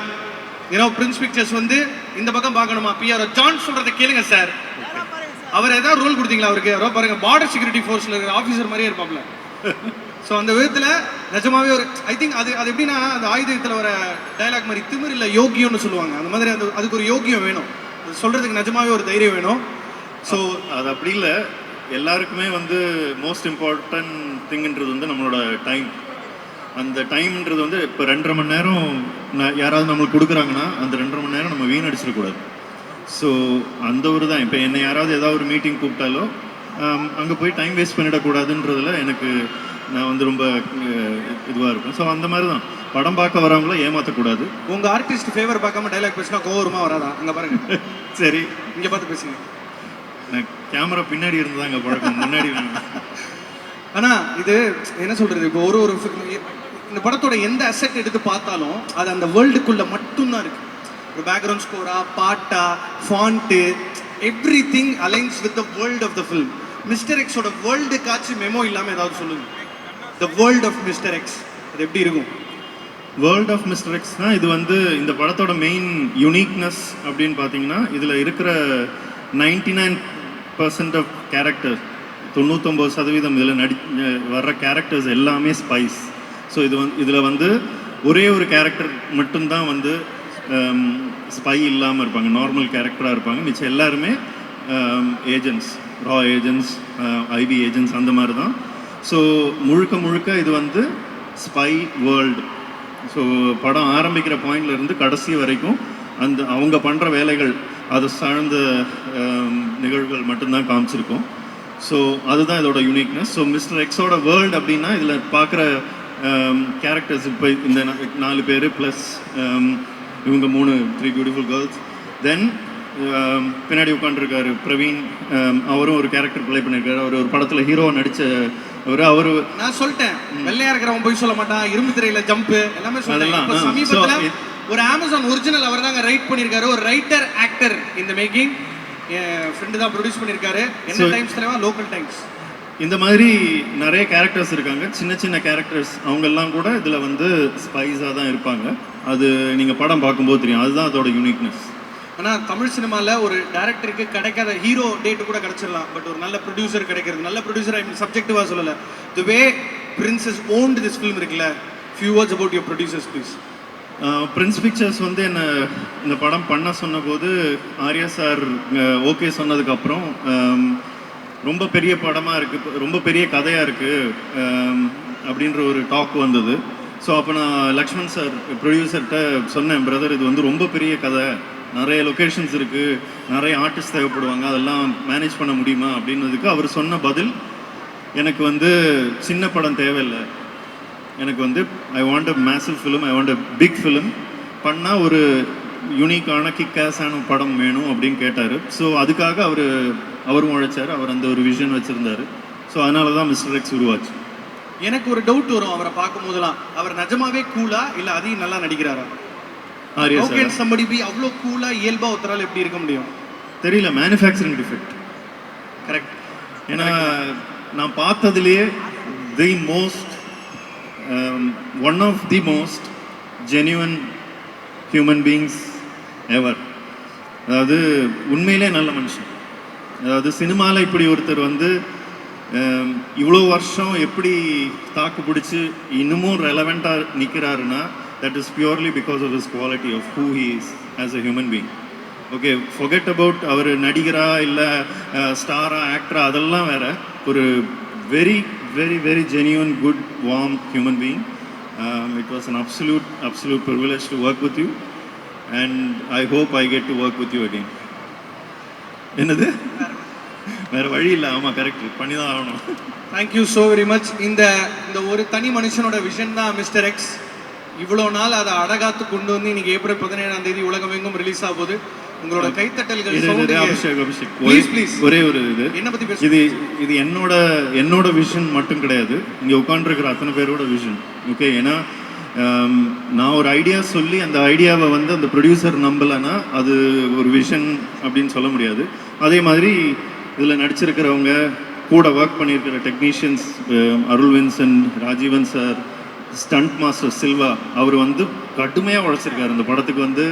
ஏன்னா பிரின்ஸ் பிக்சர்ஸ் வந்து இந்த பக்கம் பார்க்கணுமா, பிஆர் ஜான் சொல்றதை கேளுங்க சார். அவர் ஏதாவது ரோல் கொடுத்தீங்களா அவருக்கு? அவரோ பாருங்க, பார்டர் செக்யூரிட்டி ஃபோர்ஸ்ல இருக்கிற ஆஃபீஸர் மாதிரியே இருப்பாப்ல. ஸோ அந்த விதத்தில் நிஜமாவே ஒரு ஐ திங்க் அது எப்படின்னா அந்த ஆயுதத்தில் வர டைலாக் மாதிரி திமிர் இல்லை யோகியம்னு சொல்லுவாங்க. அந்த மாதிரி அதுக்கு ஒரு யோகியம் வேணும், அது சொல்றதுக்கு நிஜமாவே ஒரு தைரியம் வேணும். ஸோ அது அப்படி இல்லை, எல்லாருக்குமே வந்து மோஸ்ட் இம்பார்ட்டன்ட் திங்ன்றது வந்து நம்மளோட டைம். அந்த டைம்ன்றது வந்து இப்போ 2.5 மணி நேரம் யாராவது நம்மளுக்கு கொடுக்குறாங்கன்னா அந்த 2.5 மணி நேரம் நம்ம வீணடிச்சிடக்கூடாது. ஸோ அந்த ஒரு தான். இப்போ என்னை யாராவது ஏதாவது ஒரு மீட்டிங் கூப்பிட்டாலோ அங்கே போய் டைம் வேஸ்ட் பண்ணிடக்கூடாதுன்றதுல எனக்கு நான் வந்து ரொம்ப இதுவாக இருக்கும். ஸோ அந்த மாதிரி தான் படம் பார்க்க வரவங்கள ஏமாற்றக்கூடாது. உங்கள் ஆர்டிஸ்ட் ஃபேவர் பார்க்காம டைலாக் பேசினா கோவரமாக வராதா? அங்கே பாருங்க. சரி, இங்கே பார்த்து பேசுங்க. நான் கேமரா பின்னாடி இருந்து தான் அங்கே பழக்கம், முன்னாடி. ஆனால் இது என்ன சொல்கிறது, இப்போ ஒரு இந்த படத்தோட எந்த அசெட் எடுத்து பார்த்தாலும் அது அந்த வேர்ல்டுக்குள்ளே மட்டும்தான் இருக்குது. ஒரு பேக்ரவுண்ட் ஸ்கோரா, பாட்டா, font, everything aligns with the world of the film. Mister எக்ஸோட வேர்ல்டு காட்சி மெமோ இல்லாமல் ஏதாவது சொல்லுங்க. The world of mister X அது எப்படி இருக்கும்? வேர்ல்ட் ஆஃப் மிஸ்டர் எக்ஸ்னால் இது வந்து இந்த படத்தோட மெயின் யூனிக்னஸ் அப்படின்னு பார்த்தீங்கன்னா இதில் இருக்கிற 99% ஆஃப் கேரக்டர்ஸ், 99% இதில் வர்ற கேரக்டர்ஸ் எல்லாமே ஸ்பைஸ். ஸோ இதில் வந்து ஒரே ஒரு கேரக்டர் மட்டும்தான் வந்து ஸ்பை இல்லாமல் இருப்பாங்க, நார்மல் கேரக்டராக இருப்பாங்க. மிச்சம் எல்லாருமே ஏஜென்ட்ஸ், ரா ஏஜென்ட்ஸ், ஐபி ஏஜென்ட்ஸ் அந்த மாதிரி தான். ஸோ முழுக்க இது வந்து ஸ்பை வேர்ல்டு. ஸோ படம் ஆரம்பிக்கிற பாயிண்ட்லேருந்து கடைசி வரைக்கும் அந்த அவங்க பண்ணுற வேலைகள், அதை சார்ந்த நிகழ்வுகள் மட்டும்தான் காமிச்சிருக்கோம். ஸோ அதுதான் இதோட யூனிக்னஸ். ஸோ மிஸ்டர் எக்ஸோட வேர்ல்டு அப்படின்னா இதில் பார்க்குற கேரக்டர்ஸ் இப்போ இந்த 4 பேர் ப்ளஸ் இவங்க 3 பியூட்டிஃபுல் கேர்ள்ஸ். தென் பின்னாடி உட்காந்துருக்காரு பிரவீன், அவரும் ஒரு கேரக்டர் ப்ளே பண்ணியிருக்காரு. அவர் ஒரு படத்தில் ஹீரோவை நடித்தவர். அவர் நான் சொல்லிட்டேன், வெள்ளையா இருக்கிறவன் போய் சொல்ல மாட்டான், இரும்பு திரையில ஜம்ப் எல்லாமே சொல்லலாம். சமீபத்தில் ஒரு அமேசான் ஒரிஜினல் அவர் தாங்க ரைட் பண்ணியிருக்காரு. ஒரு ரைட்டர் ஆக்டர் இந்த மேக்கிங் என் ஃப்ரெண்டு தான் ப்ரொடியூஸ் பண்ணியிருக்காரு. என்ன டைம்ஸ் தலைவா? Local times. இந்த மாதிரி நிறைய கேரக்டர்ஸ் இருக்காங்க, சின்ன கேரக்டர்ஸ். அவங்கெல்லாம் கூட இதில் வந்து ஸ்பைஸாக தான் இருப்பாங்க. அது நீங்கள் படம் பார்க்கும்போது தெரியும், அதுதான் அதோட யூனிக்னஸ். ஆனால் தமிழ் சினிமாவில் ஒரு டேரக்டருக்கு கிடைக்காத ஹீரோ டேட்டு கூட கிடச்சிடலாம், பட் ஒரு நல்ல ப்ரொடியூசர் கிடைக்கிறது. நல்ல ப்ரொடியூசர் ஐ மீன் சப்ஜெக்டிவாக சொல்லலை, தி வே பிரின்சஸ் ஓன்ட் திஸ் ஃபில்ம் இருக்குல்ல. Few words about your producers please. Prince pictures வந்து என்னை இந்த படம் பண்ண சொன்னபோது ஆர்யா சார் ஓகே சொன்னதுக்கப்புறம் ரொம்ப பெரிய படமாக இருக்குது, ரொம்ப பெரிய கதையாக இருக்குது அப்படின்ற ஒரு டாக் வந்தது. ஸோ அப்போ நான் லக்ஷ்மண் சார் ப்ரொடியூசர்கிட்ட சொன்னேன், பிரதர் இது வந்து ரொம்ப பெரிய கதை, நிறைய லொக்கேஷன்ஸ் இருக்குது, நிறைய ஆர்டிஸ்ட் தேவைப்படுவாங்க, அதெல்லாம் மேனேஜ் பண்ண முடியுமா அப்படின்னதுக்கு அவர் சொன்ன பதில் எனக்கு வந்து சின்ன படம் தேவையில்லை, எனக்கு வந்து I want a massive film, I want a big film, பண்ணால் ஒரு யூனிக்கான கிக்காஸான படம் வேணும் அப்படின்னு கேட்டார். ஸோ அதுக்காக அவரும் உழைச்சார், அவர் அந்த ஒரு விஷன் வச்சுருந்தார். ஸோ அதனால தான் மிஸ்டர் எக்ஸ் உருவாச்சு. எனக்கு ஒரு டவுட் வரும் அவரை பார்க்கும் போதெல்லாம், அவர் நிஜமாவே கூலா இல்லை அதையும் நல்லா நடிக்கிறாரா? ஓகே, சம்படி பி அவ்வளோ கூலா இயல்பாக ஒருத்தரால் எப்படி இருக்க முடியும் தெரியல. Manufacturing defect correct. ஏன்னா நான் பார்த்ததுலேயே the most one of the most genuine human beings ever. அதாவது உண்மையிலே நல்ல மனுஷன். அதாவது சினிமாவில் இப்படி ஒருத்தர் வந்து இவ்வளோ வருஷம் எப்படி தாக்கு பிடிச்சி இன்னமும் ரெலவெண்ட்டாக நிற்கிறாருன்னா that is purely because of his quality of who he is as a human being. Okay, forget about அவர் நடிகரா இல்லை ஸ்டாரா ஆக்டரா அதெல்லாம் வேற. ஒரு very very very genuine good warm human being. It was an absolute privilege to work with you, and I hope I get to work with you again. என்னது? வேற வழி இல்லை. ஆமாம், கரெக்ட், பண்ணி தான் ஆகணும். Thank you so very much. இந்த இந்த ஒரு தனி மனுஷனோட விஷன் தான் மிஸ்டர் எக்ஸ். இவ்வளோ நாள் அதை அடகாத்து கொண்டு வந்து இன்னைக்கு ஏப்ரல் 17ஆம் தேதி உலகமெங்கும் ரிலீஸ் ஆக போகுது. உங்களோட கைத்தட்டல்கள் அபிஷேக் ப்ளீஸ் ஒரே ஒரு இது என்ன பத்தி பேச. இது என்னோட விஷன் மட்டும் கிடையாது, இங்கே உட்காந்துருக்கிற அத்தனை பேரோட விஷன். ஓகே, ஏன்னா நான் ஒரு ஐடியா சொல்லி அந்த ஐடியாவை வந்து அந்த ப்ரொடியூசர் நம்பலைன்னா அது ஒரு விஷன் அப்படின்னு சொல்ல முடியாது. அதே மாதிரி இதில் நடிச்சிருக்கிறவங்க, கூட ஒர்க் பண்ணியிருக்கிற technicians, Arul Vincent, Rajeevan sir, stunt master Silva, அவர் வந்து கடுமையாக உழைச்சிருக்காரு இந்த படத்துக்கு. வந்து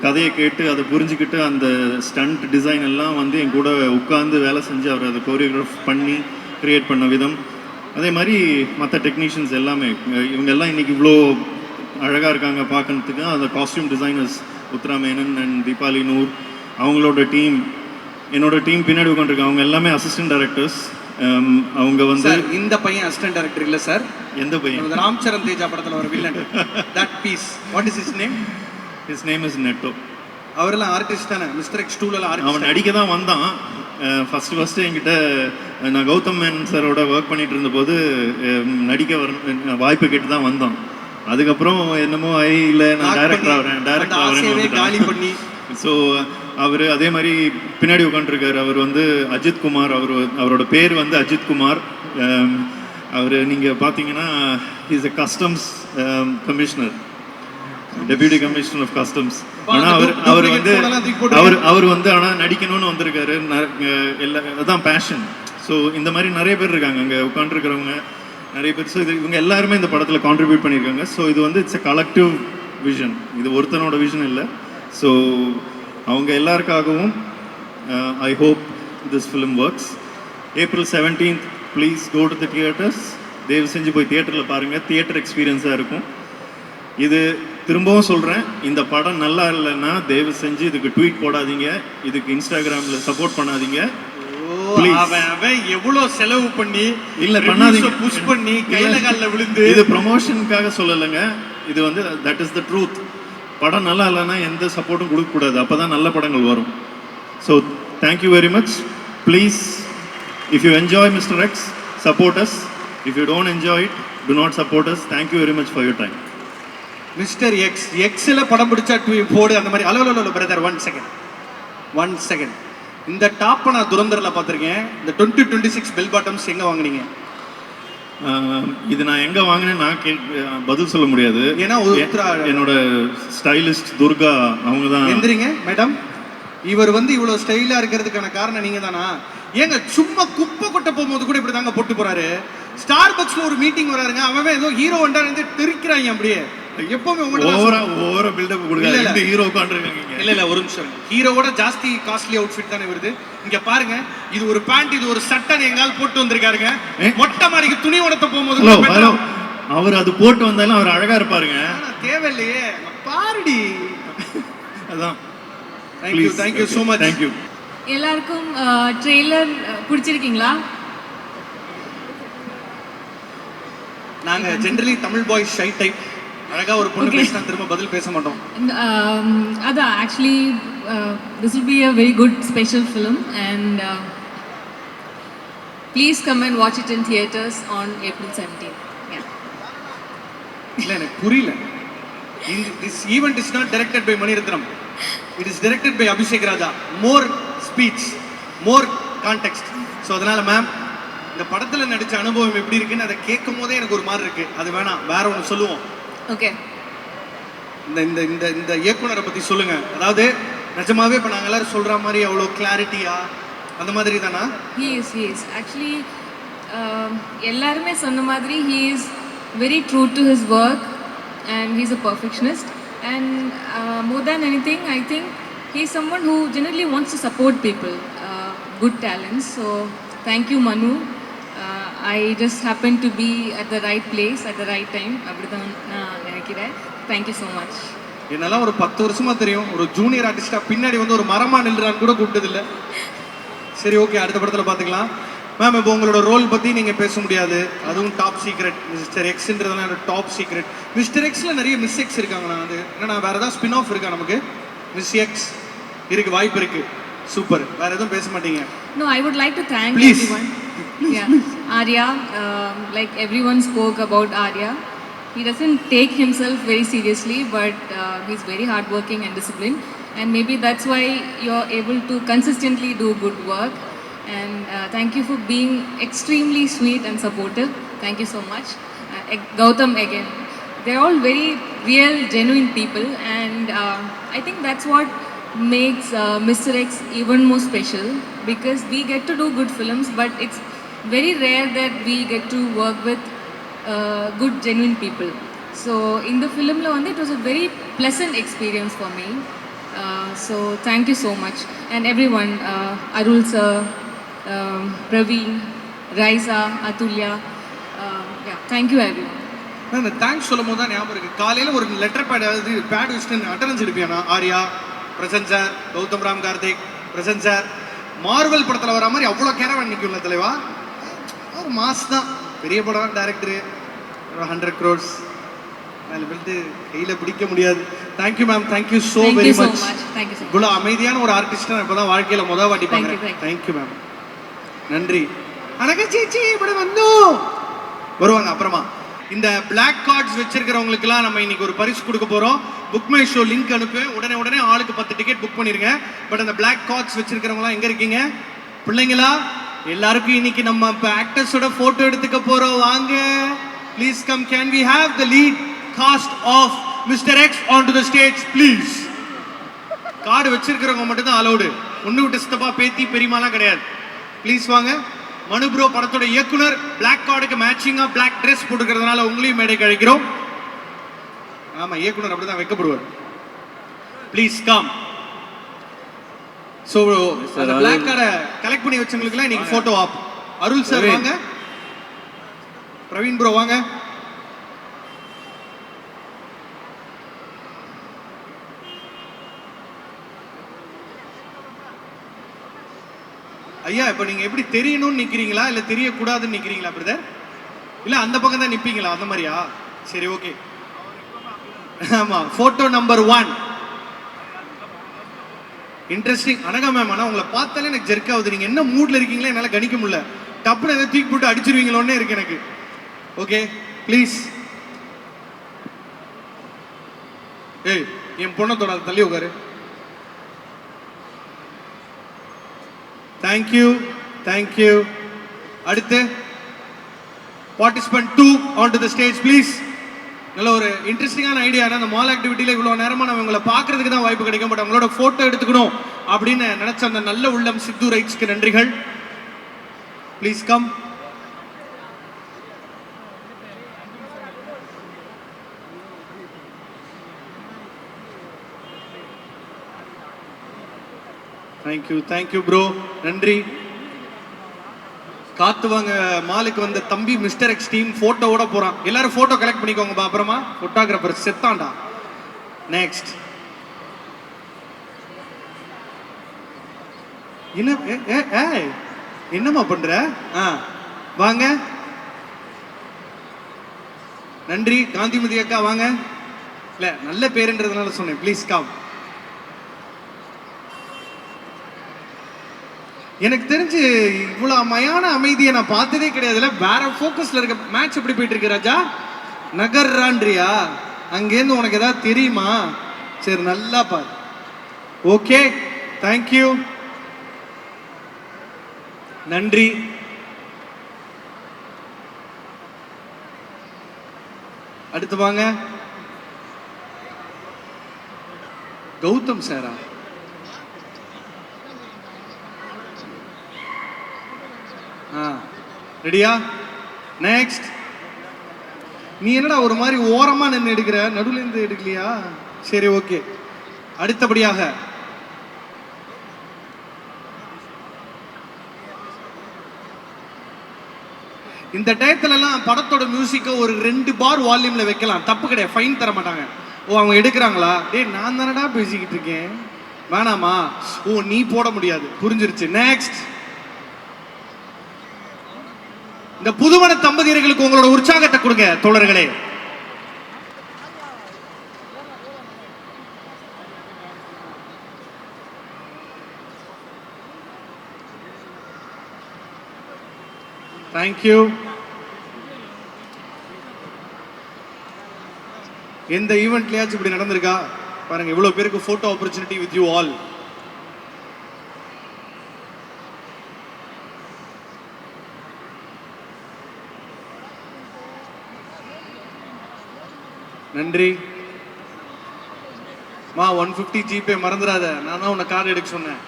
கதையை கேட்டு அதை புரிஞ்சுக்கிட்டு அந்த ஸ்டண்ட் டிசைன் எல்லாம் வந்து என் கூட உட்காந்து வேலை செஞ்சு அவர் அதை கோரியோகிராஃப் பண்ணி க்ரியேட் பண்ண விதம், அதே மாதிரி மற்ற டெக்னீஷியன்ஸ் எல்லாமே, இவங்க எல்லாம் இன்னைக்கு இவ்வளோ அழகாக இருக்காங்க பார்க்கறதுக்கு. அந்த costume designers Uthra Menon and Deepali Noor, அவங்களோட டீம், என்னோட டீம் பின்னாடி உட்காந்துருக்காங்க, அவங்க எல்லாமே அசிஸ்டன்ட் டைரக்டர்ஸ். அவங்க வந்து இந்த பையன் அசிஸ்டன்ட் டைரக்டர் இல்லை சார். எந்த பையன்? ராம் சரண் தேஜா படத்தில் ஒரு villain. That piece, what is his name? His name is Netto. அவரெல்லாம் ஆர்டிஸ்ட் தானே? மிஸ்டர் எக்ஸ் 2ல அவன் நடிக்க தான் வந்தான். ஃபஸ்ட்டு என்கிட்ட நான் கௌதம் மேனன் சாரோட ஒர்க் பண்ணிட்டு இருந்தபோது நடிக்க வாய்ப்பு கேட்டு தான் வந்தான். அதுக்கப்புறம் என்னமோ இல்லை நான் டைரக்டர் ஆகிறேன் காலி பண்ணி. ஸோ அவர் அதே மாதிரி பின்னாடி உட்காந்துருக்காரு. அவர் வந்து அஜித் குமார், அவரோட பேர் வந்து அஜித் குமார். அவர் நீங்கள் பார்த்தீங்கன்னா is a customs commissioner, deputy commissioner of customs. ஆனால் அவர் வந்து ஆனால் நடிக்கணும்னு வந்திருக்காரு. அதுதான் பேஷன். ஸோ இந்த மாதிரி நிறைய பேர் இருக்காங்க அங்கே உட்காந்துருக்கிறவங்க நிறைய பேர். ஸோ இவங்க எல்லாருமே இந்த படத்தில் கான்ட்ரிபியூட் பண்ணியிருக்காங்க. ஸோ இது வந்து இட்ஸ் எ கலெக்டிவ் விஷன், இது ஒருத்தனோட விஷன் இல்லை. ஸோ அவங்க எல்லாருக்காகவும் I hope this film works. April 17th please go to the theatres. தயவு செஞ்சு போய் தியேட்டரில் பாருங்கள், தியேட்டர் எக்ஸ்பீரியன்ஸாக இருக்கும். இது திரும்பவும் சொல்கிறேன், இந்த படம் நல்லா இல்லைன்னா தயவு செஞ்சு இதுக்கு ட்வீட் போடாதீங்க, இதுக்கு இன்ஸ்டாகிராமில் சப்போர்ட் பண்ணாதீங்க. எவ்வளவு செலவு பண்ணி இல்ல பண்ணாதீங்க, புஷ் பண்ணி கையில கால்ல விழுந்து. இது ப்ரமோஷனுக்காக சொல்லலைங்க, இது வந்து தட் இஸ் த ட்ரூத். படம் நல்லா இல்லைன்னா எந்த சப்போர்ட்டும் கொடுக்கக்கூடாது, அப்பதான் நல்ல படங்கள் வரும். So thank you very much. Please, if you enjoy mister X, support us. If you don't enjoy it, do not support us. Thank you very much for your time. Mister X, எக்ஸ்ல படம் பிடிச்சா போடு அந்த மாதிரி. Hello brother, one second. இந்த டாப்பை நான் துரந்தரில் பார்த்துருக்கேன். இந்த 2026 பெல் பாட்டம்ஸ் எங்கே வாங்கினீங்க? இது நான் எங்கே வாங்கினேன் நான் பதில் சொல்ல முடியாது. ஏன்னா என்னோட ஸ்டைலிஸ்ட் துர்கா அவங்க தான். எந்திரிங்க மேடம், இவர் வந்து இவ்வளோ ஸ்டைலாக இருக்கிறதுக்கான காரணம் நீங்கள் தானா? ஏங்க சும்மா குப்பை கொட்ட போகும்போது கூட இப்படி தாங்க போட்டு போறாரு. ஸ்டார் பக்ஸ்ல ஒரு மீட்டிங் வராருங்க, அவன் ஏதோ ஹீரோ வண்டா தெரிக்கிறாங்க அப்படியே. எப்பவுமே ஓவரா பில்டப் கொடுங்க. இந்த ஹீரோ உட்கார்ந்திருக்காங்க. இல்ல ஒரு நிமிஷம், ஹீரோவோட ஜாஸ்தி காஸ்ட்லி அவுட்ஃபிட் தானே வருது. இங்க பாருங்க, இது ஒரு பேண்ட், இது ஒரு சட்டை எங்கால் போட்டு வந்திருக்காருங்க. மொட்டை மாடிக்கு துணி உடத்த போகும்போது அவர் அது போட்டு வந்தாலும் அவர் அழகா இருப்பாருங்க. தேவையில்லையே, பாருடி. அதான். Thank you so much. தேங்க்யூ. எல்லாருக்கும் ட்ரெய்லர் பிடிச்சிருக்கீங்களா? நாங்க generally Tamil boys shy type. அழகா ஒரு பொண்ணு பேசினா திரும்ப பதில் பேச மாட்டோம். அதான் actually this will be a very good special film and please come and watch it in theaters on April 17th. Yeah. இல்ல எனக்கு புரியல. This event is not directed by Manirathnam. It is directed by Abhishek Raja. More speech, more context. So அதனால ma'am, இந்த படத்துல நடிச்ச அனுபவம் எப்படி இருக்குன்னு அதை கேட்கும் போதே எனக்கு ஒரு மாதிரி இருக்கு. அது வேணாம், வேற ஒன்று சொல்லுவோம். ஓகே, இந்த இந்த இந்த இந்த இயக்குனரை பத்தி சொல்லுங்க. அதாவது நிஜமாவே இப்போ நாங்கள் எல்லாரும் சொல்ற மாதிரி அவ்வளோ கிளாரிட்டியா அந்த மாதிரி தானா? he is actually எல்லாருமே சொன்ன மாதிரி he is very true to his work and he's a perfectionist and more than anything I think he's someone who generally wants to support people, good talents. So thank you Manu. I just happened to be at the right place at the right time. அப்படிதான் நான் நினைக்கிறேன். Thank you so much. என்னெல்லாம் ஒரு 10 வருஷமா தெரியும், ஒரு junior ஆர்டிஸ்டா பின்னாடி வந்து ஒரு மரமா நில்றான்னு கூட கூப்பிட்டதில்லை. சரி, ஓகே, அடுத்த படத்தில் பார்த்துக்கலாம். மேம், இப்போ உங்களோட ரோல் பற்றி நீங்கள் பேச முடியாது, அதுவும் டாப் சீக்ரெட். மிஸ்டர் எக்ஸ்ன்றதுனால டாப் சீக்ரெட். மிஸ்டர் எக்ஸில் நிறைய மிஸ் எக்ஸ் இருக்காங்கண்ணா. அது என்னன்னா வேறு ஏதாவது ஸ்பின் ஆஃப் இருக்கா நமக்கு? மிஸ் எக்ஸ் இருக்கு, வாய்ப்பு இருக்கு. சூப்பர். வேற எதுவும் பேச மாட்டீங்க? No, I would like to thank Please. everyone. Yeah, Arya, like everyone spoke about Arya. He doesn't take himself very seriously, but he's very hardworking and disciplined. And maybe that's why you're able to consistently do good work. And thank you for being extremely sweet and supportive. Thank you so much. Gautam again. They're all very real, genuine people. And I think that's what makes Mr. X even more special, because we get to do good films, but it's very rare that we get to work with good, genuine people. So in the film, it was a very pleasant experience for me. So thank you so much. And everyone, Arul sir, Praveen, Raisa, Atulya, yeah, thank you everyone. நான் thanks சொல்லும் போது தான் ஞாபகம் இருக்கு. காலையில ஒரு letter pad வச்சுட்டு attendance எடுப்பியானா? Arya, present sir, Gautham Ram Karthik, present sir, Marvel படத்தில் வர மாதிரி அவ்வளோ கேரவன் நிற்கும்ல தலைவா. ஒரு மாஸ் தான். பெரிய படம், டேரக்டரு, 100 crores அதில் போயிட்டு கையில் பிடிக்க முடியாது. Thank you ma'am, thank you so very much. Thank you so much. இவ்வளோ அமைதியான ஒரு ஆர்டிஸ்டாக இப்போ தான் வாழ்க்கையில் மொதல் வாட்டி Thank you, பார்க்குறேன். thank you. தேங்க்யூ மேம், நன்றி. அழகா சேச்சி இப்படி வந்து வருவாங்க அப்புறமா. இந்த பிளாக் கார்ட்ஸ் வச்சிருக்கிறவங்களுக்குலாம் நம்ம இன்னைக்கு ஒரு பரிசு கொடுக்க போறோம். புக் மை ஷோ லிங்க் அனுப்புவேன். உடனே ஆளுக்கு 10 டிக்கெட் புக் பண்ணிருங்க. பட் அந்த பிளாக் கார்ட்ஸ் வச்சிருக்கிறவங்களாம் எங்க இருக்கீங்க பிள்ளைங்களா? எல்லாருக்கும் இன்னைக்கு நம்ம ஆக்டர்ஸோட போட்டோ எடுத்துக்க போறோம். வாங்க please come. Can we have the lead cast of mister X on to the stage please. Card வச்சிருக்கிறவங்க மட்டும் தான் அலௌடு. ஒன்று விட்டு சித்தப்பா, பேத்தி, பெரியமாலாம் கிடையாது. ப்ளீஸ் வாங்க. மனு ப்ரோ படத்தோட இயக்குனர் பிளாக் கார்டுக்கு மேட்சிங்கா பிளாக் ட்ரெஸ் போட்டுக்கிறதுனால உங்களையும் மேடைக்கு அழைக்கிறோம். ஆமா, இயக்குனர் அப்படிதான் வைக்கப்படுவார். Please come. சோ அந்த பிளாக் கார்டை கலெக்ட் பண்ணி வச்சவங்களுக்குலாம் இன்னைக்கு போட்டோ ஆப். அருள் சார் வாங்க, பிரவீன் ப்ரோ வாங்க. ஐயா, இப்போ நீங்க எப்படி தெரியணும்னு நிக்கிறீங்களா இல்ல தெரியக்கூடாதுன்னு நிக்கிறீங்களா பிரதர்? இல்ல அந்த பக்கம் தான் நிப்பீங்களா? அந்த மாதிரியா? சரி, ஓகே. ஆமா, photo number 1. Interesting. Anagha ma'am, ஆனா உங்களை பார்த்தாலே எனக்கு ஜெர்க் ஆகுது. நீங்க என்ன மூட்ல இருக்கீங்களா என்னால கணிக்க முடியல. டப்புன்னு எதை தூக்கி போட்டு அடிச்சிருவீங்களோன்னே இருக்கு எனக்கு. Okay please. ஏய், என் பொண்ணை தொடாத, தள்ளி உட்காரு. Thank you, thank you. அடுத்து participant 2 on to the stage please. நல்ல ஒரு இன்ட்ரெஸ்டிங்கான ஐடியா. அந்த மால் ஆக்டிவிட்டியில் இவ்வளோ நேரமாக நம்ம உங்களை பார்க்கறதுக்கு தான் வாய்ப்பு கிடைக்கும். பட் அவங்களோட ஃபோட்டோ எடுத்துக்கணும் அப்படின்னு நினச்ச அந்த நல்ல உள்ளம் சித்து ரைட்ஸ்க்கு நன்றிகள். Please come. Thank you, thank you bro, நன்றி. காத்துவாங்க மாலுக்கு வந்த தம்பி மிஸ்டர் எக்ஸ் டீம் போட்டோவோட போறான். எல்லாரும் போட்டோ கலெக்ட் பண்ணிக்கோங்க. அப்புறமா போட்டோகிராஃபர் செத்தாண்டா. நெக்ஸ்ட் என்ன என்னம்மா பண்ற? வாங்க, நன்றி. காந்திமதி அக்கா வாங்க. இல்ல, நல்ல பேருன்றதுனால சொன்னேன். Please come. எனக்கு தெரிஞ்சு இவ்வளவு அமையான அமைதியை நான் பார்த்ததே கிடையாதுல. வேற போக்கஸ்ல இருக்க. மேட்ச் எப்படி போயிட்டு இருக்கு ராஜா? நகர்றான்றியா? அங்கேருந்து உனக்கு ஏதாவது தெரியுமா? சரி, நல்லா பாரு. ஓகே, தேங்க்யூ, நன்றி. அடுத்து வாங்க. கௌதம் சாரா? ரெடியா? நெக்ஸ்ட். நீ என்னடா ஒரு மாதிரி ஓரமா நின்று எடுக்கிற, நடுவுல இருந்து எடுக்கலையா? சரி, ஓகே. அடுத்தபடியாக இந்த டயத்துல எல்லாம் படத்தோட மியூசிக்கை ஒரு 2 பார் வால்யூம்ல வைக்கலாம், தப்பு கிடையாது, ஃபைன் தர மாட்டாங்க. ஓ, அவங்க எடுக்கிறாங்களா? டேய், நான் தானடா பேசிக்கிட்டு இருக்கேன், வேணாமா? ஓ, நீ போட முடியாது, புரிஞ்சிருச்சு. நெக்ஸ்ட். இந்த புதுமண தம்பதியர்களுக்கு உங்களோட உற்சாகத்தை கொடுங்க தோழர்களே. தேங்க்யூ. எந்த ஈவெண்ட்லயாச்சும் இப்படி நடந்திருக்கா பாருங்க, இவ்வளவு பேருக்கு photo opportunity with you all. நன்றி மா. 150 ஜிபே மறந்துடாத, நான் தான் உன்னை கார்டு எடுக்க சொன்னேன்.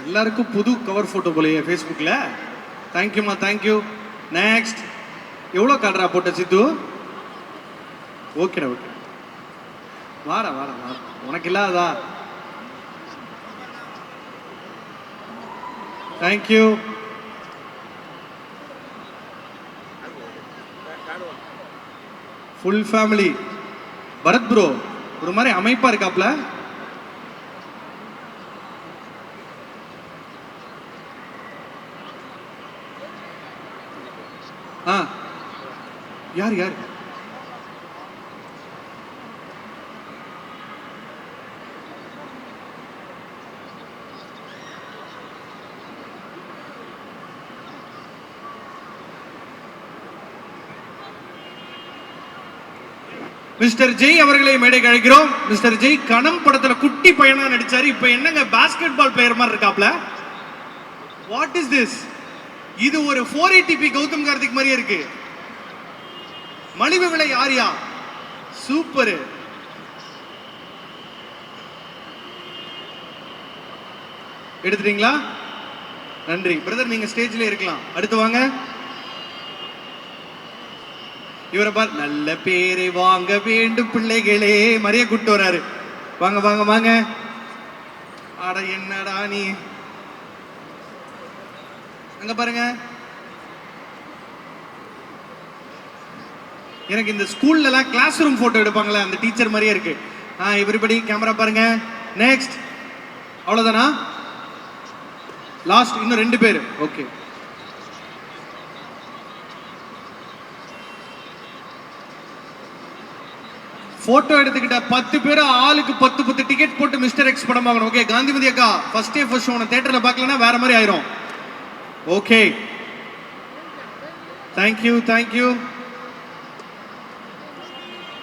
எல்லாருக்கும் புது கவர் போட்டோ போலயே ஃபேஸ்புக்கில். தேங்க்யூம்மா, தேங்க்யூ. நெக்ஸ்ட் எவ்வளோ கார்டரா போட்ட சித்து? ஓகேடா ஓகே, வாடா வாடா வாடா, உனக்கு இல்லாததா? Thank you. Full family. Bharath bro ஒரு மாதிரி அமைப்பா இருக்காப்ல. யார் யார்? மிஸ்டர் ஜெய் அவர்களை மேடைக்கு அழைக்கிறோம். மிஸ்டர் ஜெய் கணம் படத்துல குட்டி பையனா நடிச்சாரு. இப்ப என்னங்க பாஸ்கெட் பால் பிளேயர் மாதிரி இருக்காப்ல. What is this? இது ஒரு 480p கௌதம் கார்த்திக் மாதிரியே இருக்கு. மலிவு விலை ஆரியா, சூப்பர். எடுத்துட்டீங்களா? நன்றி பிரதர், நீங்க ஸ்டேஜ்ல இருக்கலாம். அடுத்து வாங்க. இவரை பார், நல்ல பேரை வாங்க வேண்டும் பிள்ளைகளே, மரிய கூட்டு வராரு. வாங்க வாங்க வாங்க. அட என்னடா நீ அங்க பாருங்க. எனக்கு இந்த ஸ்கூல்ல எல்லாம் கிளாஸ் ரூம் போட்டோ எடுப்பாங்களே அந்த டீச்சர் மாதிரியே இருக்கு. எவ்ரிபடி கேமரா பாருங்க. நெக்ஸ்ட். அவ்வளவுதானா? லாஸ்ட் இன்னும் 2 பேர். ஓகே. போட்டோ எடுத்துக்கிட்ட 10 பேர் ஆளுக்கு 10 டிக்கெட் போட்டு மிஸ்டர் எக்ஸ் படம் வாங்கணும். ஓகே, காந்திமதி அக்கா ஃபர்ஸ்ட் டே ஃபர்ஸ்ட் ஷோ தியேட்டர்ல பார்க்கலன்னா வேற மாதிரி ஆயிரும். Okay, thank you thank you.